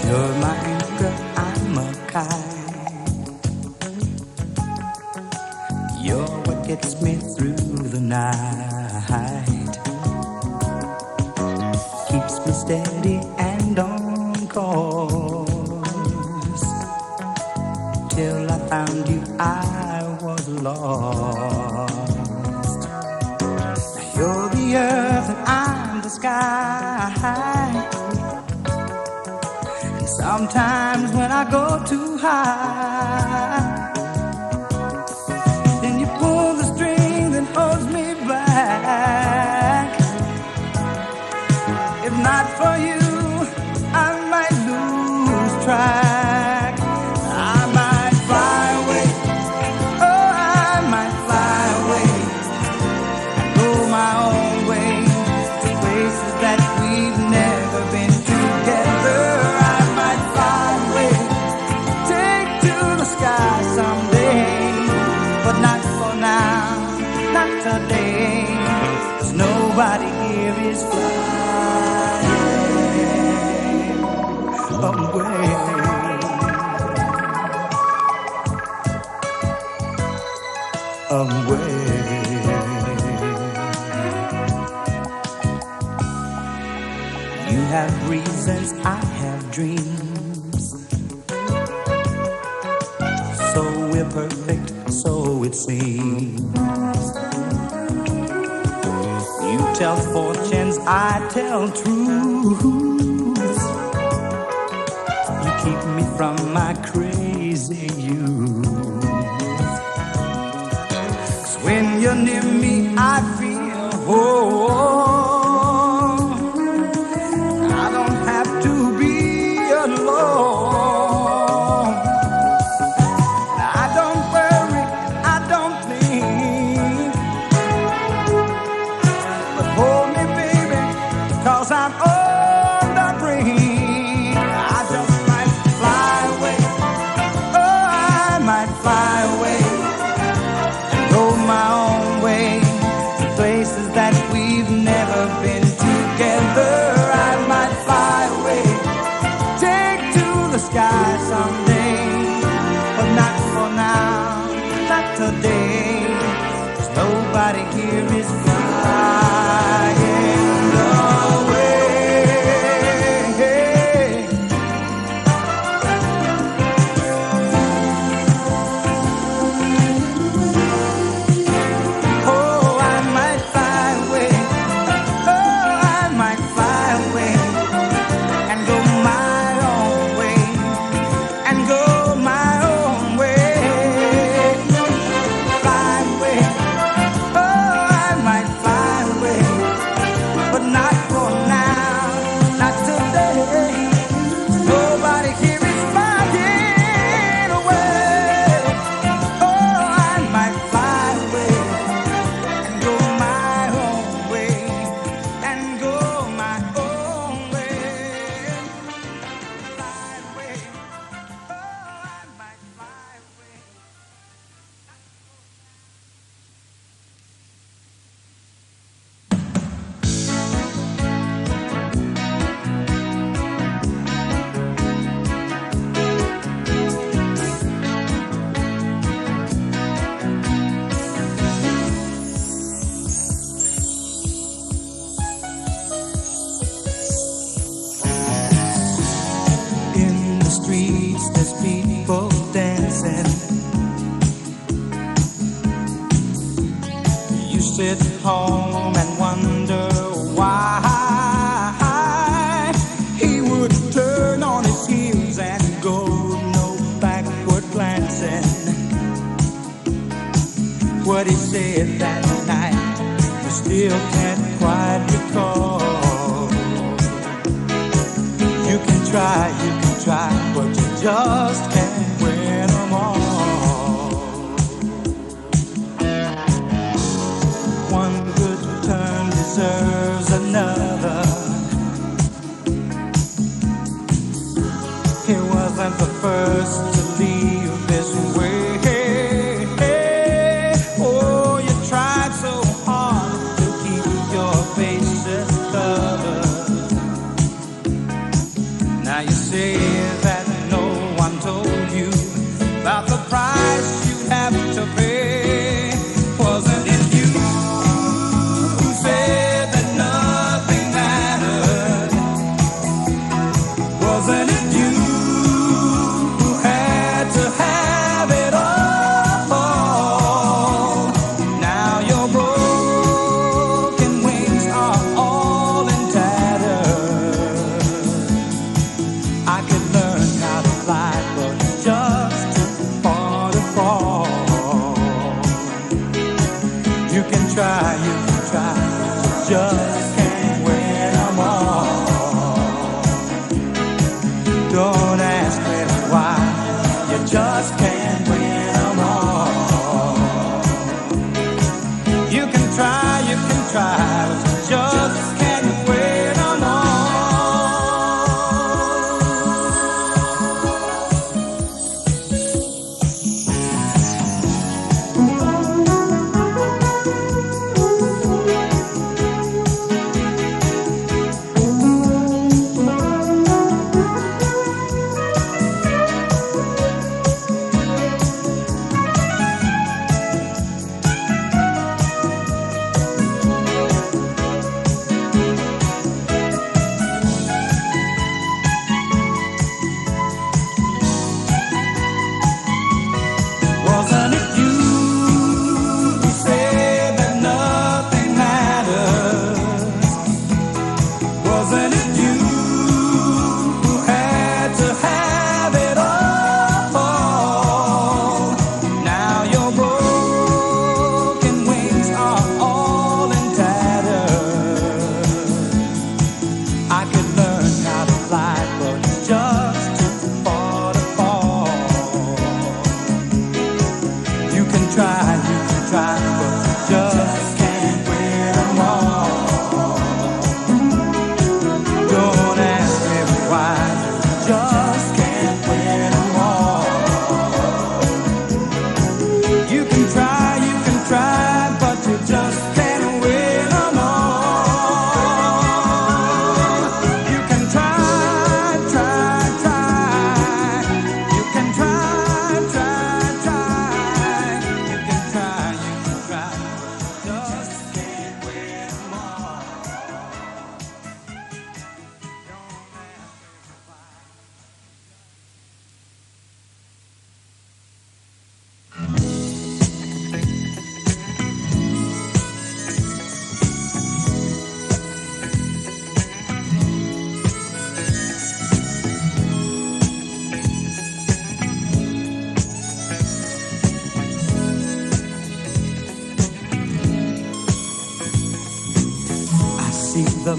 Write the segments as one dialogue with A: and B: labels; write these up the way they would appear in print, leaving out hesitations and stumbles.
A: You're my anchor, I'm a kite. You're what gets me through the night. Keeps me steady and on course. Till I found you, I was lost. Now you're the earth and I'm the sky. Sometimes when I go too high, then you pull the string that holds me back. If not for you, I might lose track. I might fly away, oh, I might fly away and go my own way to places that we've never been together. But not for now, not today. 'Cause nobody here is flying away. Away. You have reasons, I have dreams. So we're perfect, so it seems. You tell fortunes, I tell truths. You keep me from my crazy youth. 'Cause when you're near me, I feel whole. I don't have to be alone. Cause I'm all the dream. I just might fly away. Oh, I might fly away and go my own way to places that we've never been together. I might fly away, take to the sky someday, but not for now, not today. 'Cause nobody here is flying. Sit home and wonder why he would turn on his heels and go no backward glancing. What he said that night, you still can't quite recall. You can try, but you just can't win them all. One good turn deserves another. He wasn't the first to leave this way. Oh, you tried so hard to keep your faces covered. Now you say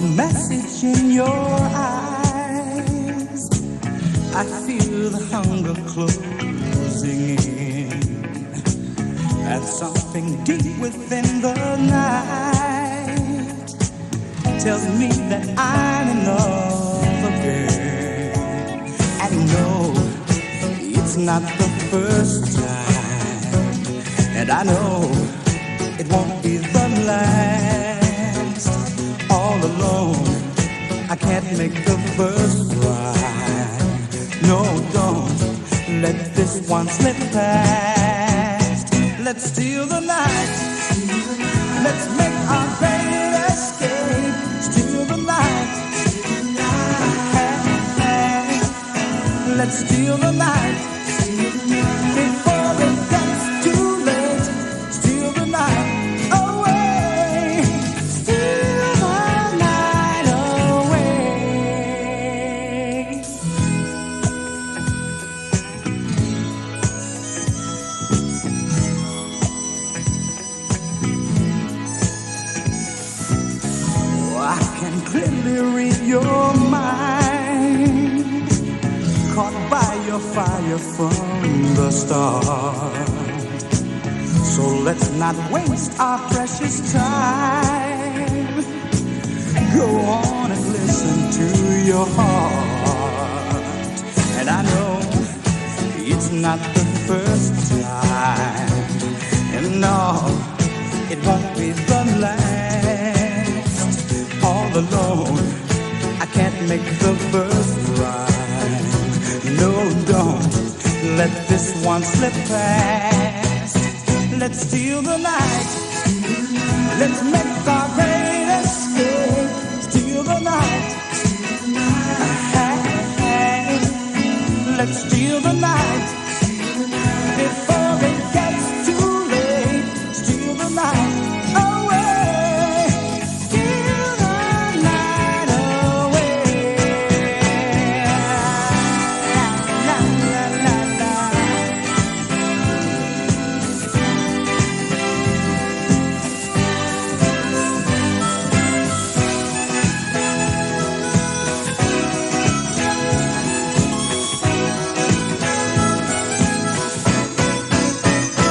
A: the message in your eyes. I feel the hunger closing in, and something deep within the night tells me that I'm in love again. And no, it's not the first time, and I know it won't be the last. All alone, I can't make the first ride. No, don't let this one slip past. Let's steal the night. Let's make our great escape. Steal the night. Let's steal the night before it gets too late. Steal the night away. Steal the night away. Oh, I can clearly read your mind, caught by your fire from the start. So let's not waste our precious time. Go on and listen to your heart. And I know it's not the first time, and no, it won't be the last. All alone, I can't make the first ride. No, don't let this one slip past. Let's steal the night. Let's make our great escape. Steal the night. Let's steal the night before it gets too late. Steal the night away. Steal the night away. La, la, la, la.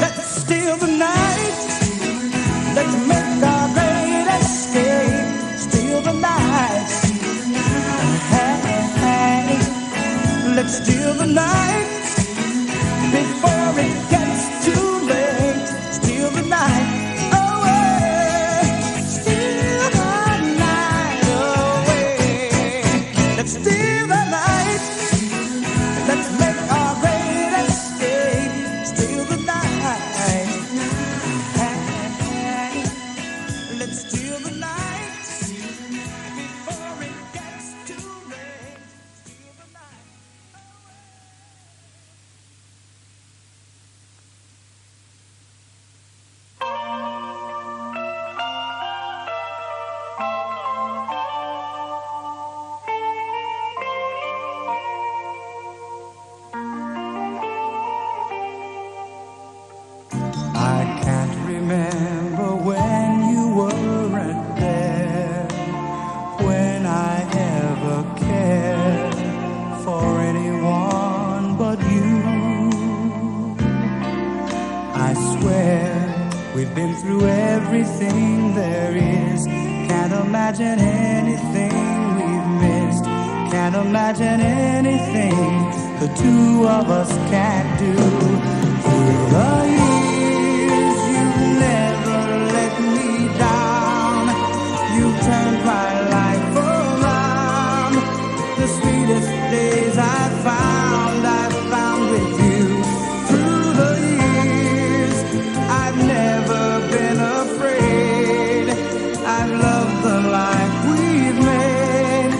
A: Let's steal the night. Let's make our great escape. Steal the night. Let's steal the night before it gets too late. Steal the night away. Steal the night away. Let's steal the night. Let's make our great escape. Steal the night. Let's steal the night before it gets too late. Steal the night. I can't remember when you weren't there, when I ever cared for anyone but you. I swear we've been through everything there is. Can't imagine anything we've missed. Can't imagine anything the two of us can't do. Through the years, you've never let me down. You've turned my life around. The sweetest days I've found with you. Through the years, I've never been afraid. I've loved the life we've made.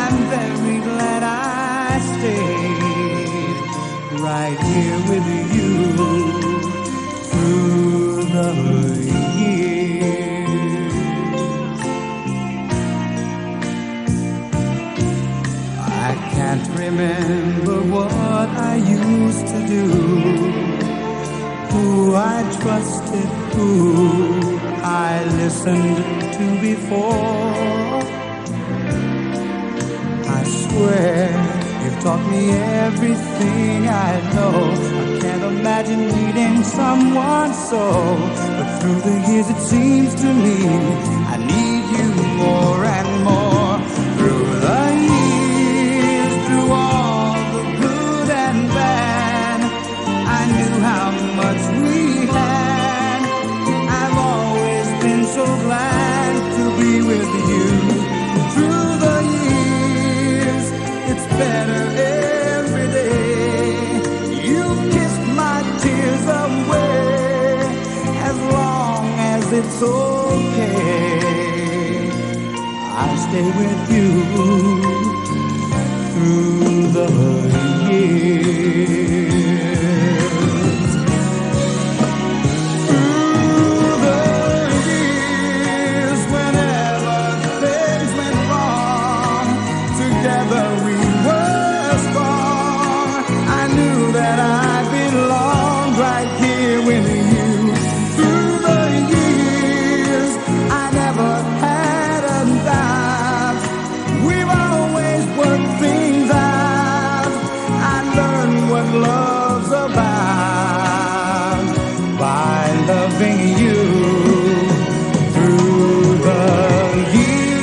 A: I'm very glad I stayed right here with you through the years. I can't remember what I used to do, who I trusted, who I listened to before. swear you've taught me everything I know. I can't imagine needing someone so, but through the years it seems to me I need you more and more. Through the years, through all the good and bad, I knew how much we had. I've always been so glad to be with you. Through the years, it's better every day. You kissed my tears away. As long as it's okay, I'll stay with you through the years. Through the years, whenever things went wrong, together we were strong. I knew that I belonged right here with you. Through the years, I never had a doubt. We've always worked things out. I learned what love's about by loving you through the years.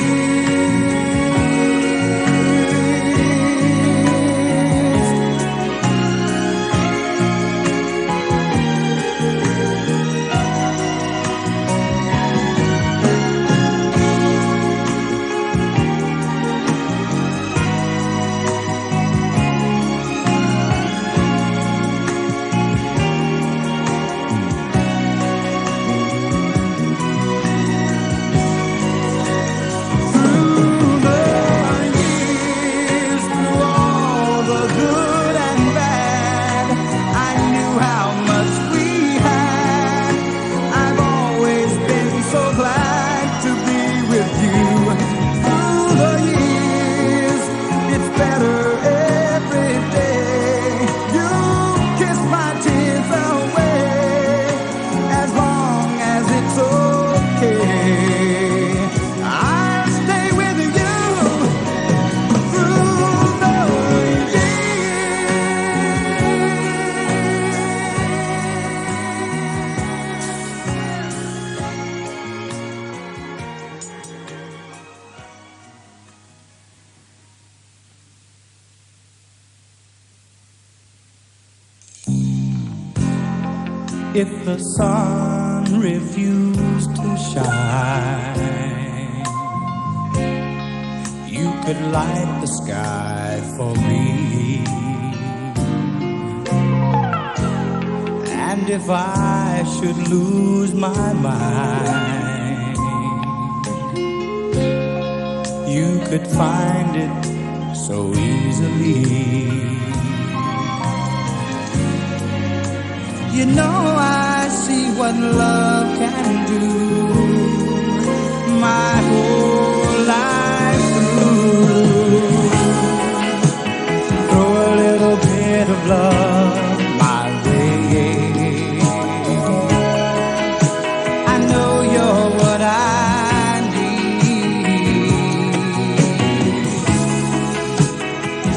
A: Through the years, through all the good and bad, I knew how much we had. I've always been so glad to be with you. Through the years, it's better every day. You kiss my tears away. As long as it's okay, I'll stay with you through the If the sun refused to shine, you could light the sky for me. And if I should lose my mind, you could find it so easily. You know I see what love can do my whole life through. Throw a little bit of love my way. I know you're what I need.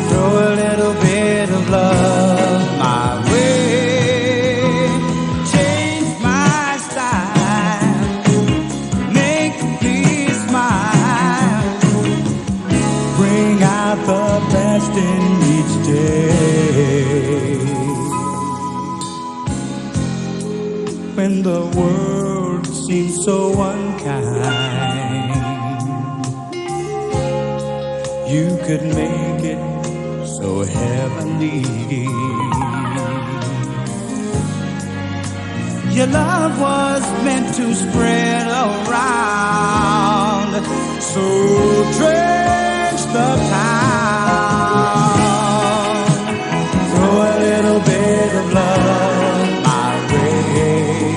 A: Throw a little bit of love my way. The best in each day. When the world seems so unkind, you could make it so heavenly. Your love was meant to spread around, so drench the town. Throw a little bit of love my way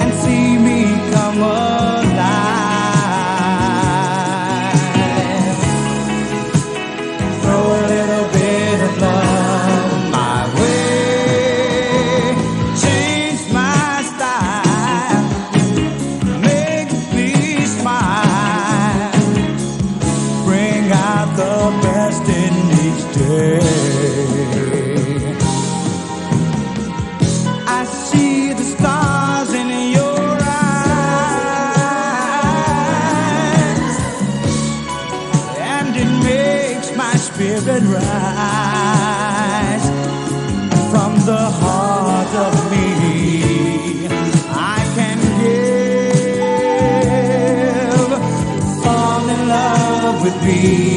A: and see me come alive. Throw a little bit of love my way. Change my style, make me smile. spirit rise from the heart of me. I can give, fall in love with me.